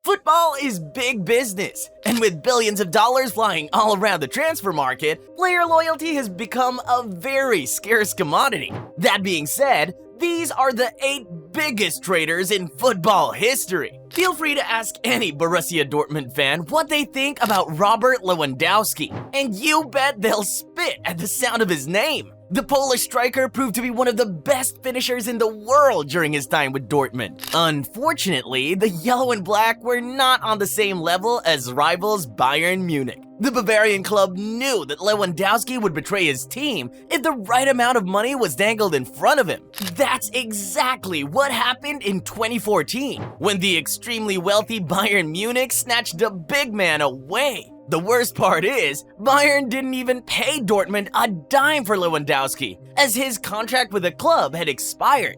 Football is big business, and with billions of dollars flying all around the transfer market, player loyalty has become a very scarce commodity. That being said, these are the 8 biggest traitors in football history. Feel free to ask any Borussia Dortmund fan what they think about Robert Lewandowski, and you bet they'll spit at the sound of his name. The Polish striker proved to be one of the best finishers in the world during his time with Dortmund. Unfortunately, the yellow and black were not on the same level as rivals Bayern Munich. The Bavarian club knew that Lewandowski would betray his team if the right amount of money was dangled in front of him. That's exactly what happened in 2014, when the extremely wealthy Bayern Munich snatched the big man away. The worst part is, Bayern didn't even pay Dortmund a dime for Lewandowski, as his contract with the club had expired.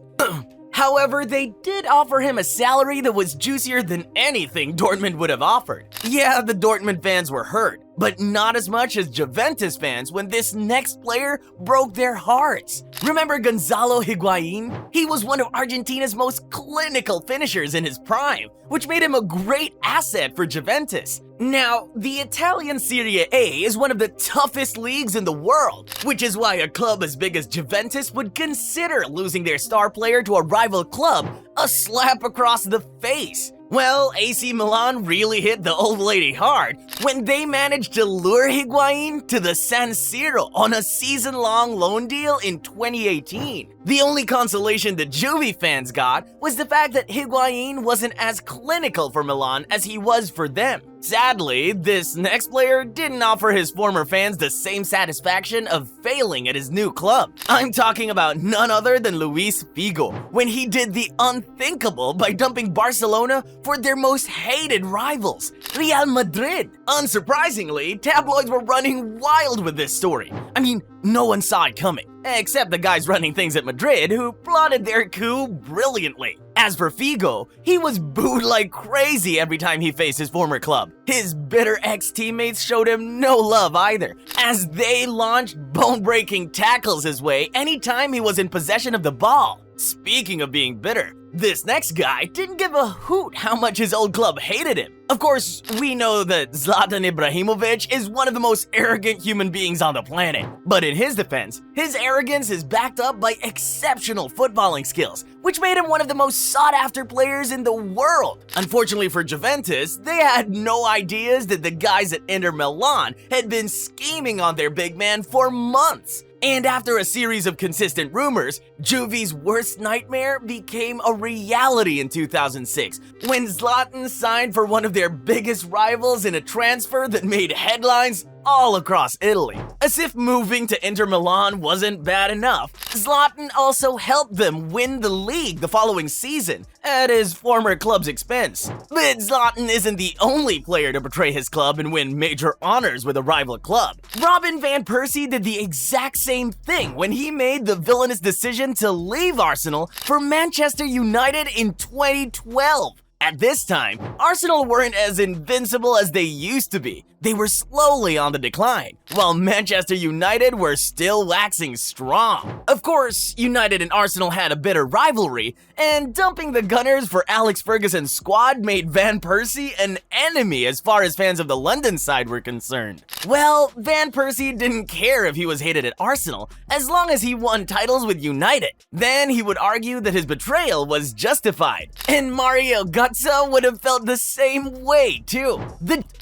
However, they did offer him a salary that was juicier than anything Dortmund would have offered. Yeah, the Dortmund fans were hurt, but not as much as Juventus fans when this next player broke their hearts. Remember Gonzalo Higuain? He was one of Argentina's most clinical finishers in his prime, which made him a great asset for Juventus. Now, the Italian Serie A is one of the toughest leagues in the world, which is why a club as big as Juventus would consider losing their star player to a rival club a slap across the face. Well, AC Milan really hit the old lady hard when they managed to lure Higuain to the San Siro on a season-long loan deal in 2018. The only consolation the Juve fans got was the fact that Higuain wasn't as clinical for Milan as he was for them. Sadly, this next player didn't offer his former fans the same satisfaction of failing at his new club. I'm talking about none other than Luis Figo, when he did the unthinkable by dumping Barcelona for their most hated rivals, Real Madrid. Unsurprisingly, tabloids were running wild with this story. I mean, no one saw it coming, except the guys running things at Madrid who plotted their coup brilliantly. As for Figo, he was booed like crazy every time he faced his former club. His bitter ex-teammates showed him no love either, as they launched bone-breaking tackles his way anytime he was in possession of the ball. Speaking of being bitter, this next guy didn't give a hoot how much his old club hated him. Of course, we know that Zlatan Ibrahimovic is one of the most arrogant human beings on the planet. But in his defense, his arrogance is backed up by exceptional footballing skills, which made him one of the most sought-after players in the world. Unfortunately for Juventus, they had no ideas that the guys at Inter Milan had been scheming on their big man for months. And after a series of consistent rumors, Juve's worst nightmare became a reality in 2006, when Zlatan signed for one of their biggest rivals in a transfer that made headlines all across Italy. As if moving to Inter Milan wasn't bad enough, Zlatan also helped them win the league the following season at his former club's expense. But Zlatan isn't the only player to betray his club and win major honors with a rival club. Robin van Persie did the exact same thing when he made the villainous decision to leave Arsenal for Manchester United in 2012. At this time, Arsenal weren't as invincible as they used to be. They were slowly on the decline, while Manchester United were still waxing strong. Of course, United and Arsenal had a bitter rivalry, and dumping the Gunners for Alex Ferguson's squad made Van Persie an enemy as far as fans of the London side were concerned. Well, Van Persie didn't care if he was hated at Arsenal, as long as he won titles with United. Then he would argue that his betrayal was justified, and Mario Götze would have felt the same way too.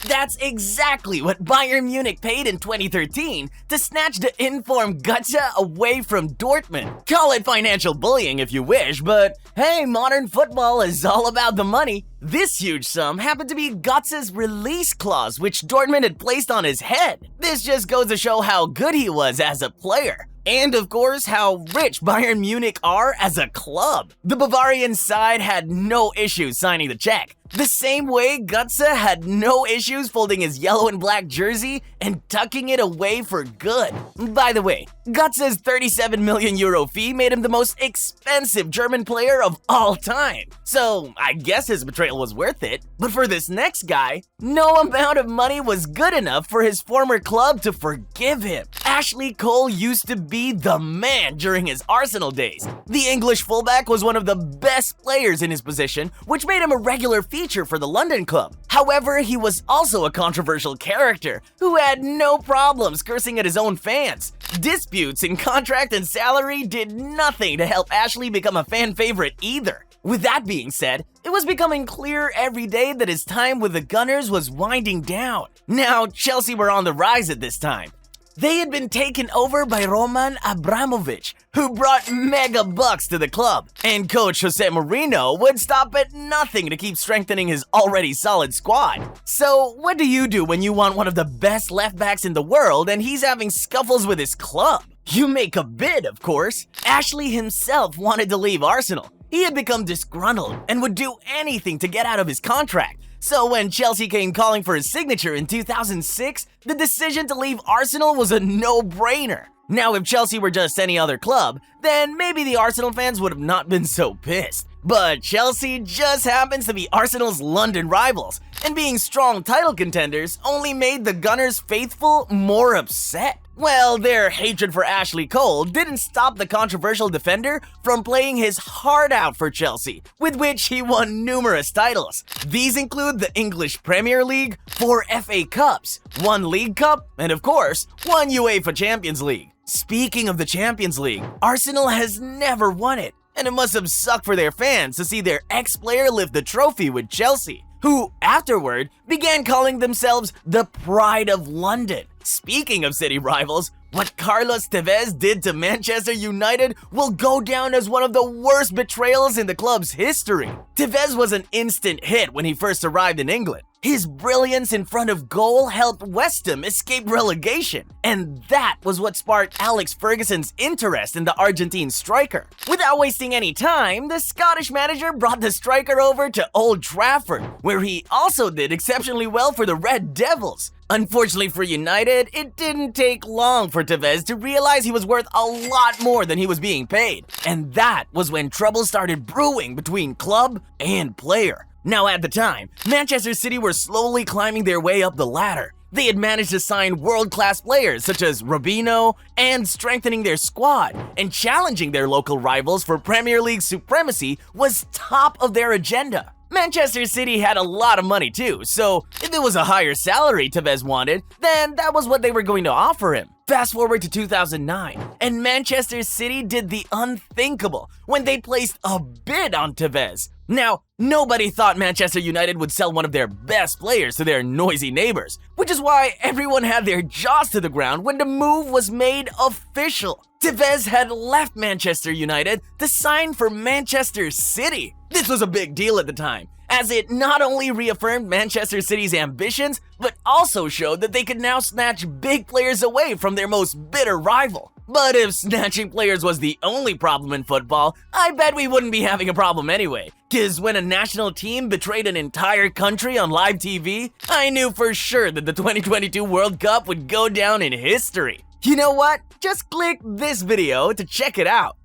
That's exactly what Bayern Munich paid in 2013 to snatch the informed Götze away from Dortmund. Call it financial bullying if you wish, but hey, modern football is all about the money. This huge sum happened to be Götze's release clause, which Dortmund had placed on his head. This just goes to show how good he was as a player. And of course, how rich Bayern Munich are as a club. The Bavarian side had no issues signing the check, the same way Götze had no issues folding his yellow and black jersey and tucking it away for good. By the way, Götze's 37 million euro fee made him the most expensive German player of all time. So I guess his betrayal was worth it. But for this next guy, no amount of money was good enough for his former club to forgive him. Ashley Cole used to be the man during his Arsenal days. The English fullback was one of the best players in his position, which made him a regular feature feature for the London club. However, he was also a controversial character who had no problems cursing at his own fans. Disputes in contract and salary did nothing to help Ashley become a fan favorite either. With that being said, it was becoming clear every day that his time with the Gunners was winding down. Now, Chelsea were on the rise at this time. They had been taken over by Roman Abramovich, who brought mega bucks to the club, and coach Jose Mourinho would stop at nothing to keep strengthening his already solid squad. So, what do you do when you want one of the best left backs in the world and he's having scuffles with his club? You make a bid, of course. Ashley himself wanted to leave Arsenal. He had become disgruntled and would do anything to get out of his contract. So when Chelsea came calling for his signature in 2006, the decision to leave Arsenal was a no-brainer. Now, if Chelsea were just any other club, then maybe the Arsenal fans would have not been so pissed. But Chelsea just happens to be Arsenal's London rivals, and being strong title contenders only made the Gunners faithful more upset. Well, their hatred for Ashley Cole didn't stop the controversial defender from playing his heart out for Chelsea, with which he won numerous titles. These include the English Premier League, 4 FA Cups, 1 League Cup, and of course, 1 UEFA Champions League. Speaking of the Champions League, Arsenal has never won it, and it must have sucked for their fans to see their ex-player lift the trophy with Chelsea, who afterward began calling themselves the Pride of London. Speaking of city rivals, what Carlos Tevez did to Manchester United will go down as one of the worst betrayals in the club's history. Tevez was an instant hit when he first arrived in England. His brilliance in front of goal helped West Ham escape relegation, and that was what sparked Alex Ferguson's interest in the Argentine striker. Without wasting any time, the Scottish manager brought the striker over to Old Trafford, where he also did exceptionally well for the Red Devils. Unfortunately for United, it didn't take long for Tevez to realize he was worth a lot more than he was being paid, and that was when trouble started brewing between club and player. Now, at the time, Manchester City were slowly climbing their way up the ladder. They had managed to sign world-class players such as Robinho and strengthening their squad, and challenging their local rivals for Premier League supremacy was top of their agenda. Manchester City had a lot of money too, so if it was a higher salary Tevez wanted, then that was what they were going to offer him. Fast forward to 2009, and Manchester City did the unthinkable when they placed a bid on Tevez. Now, nobody thought Manchester United would sell one of their best players to their noisy neighbors, which is why everyone had their jaws to the ground when the move was made official. Tevez had left Manchester United to sign for Manchester City. This was a big deal at the time, as it not only reaffirmed Manchester City's ambitions, but also showed that they could now snatch big players away from their most bitter rival. But if snatching players was the only problem in football, I bet we wouldn't be having a problem anyway. Cause when a national team betrayed an entire country on live TV, I knew for sure that the 2022 World Cup would go down in history. You know what? Just click this video to check it out.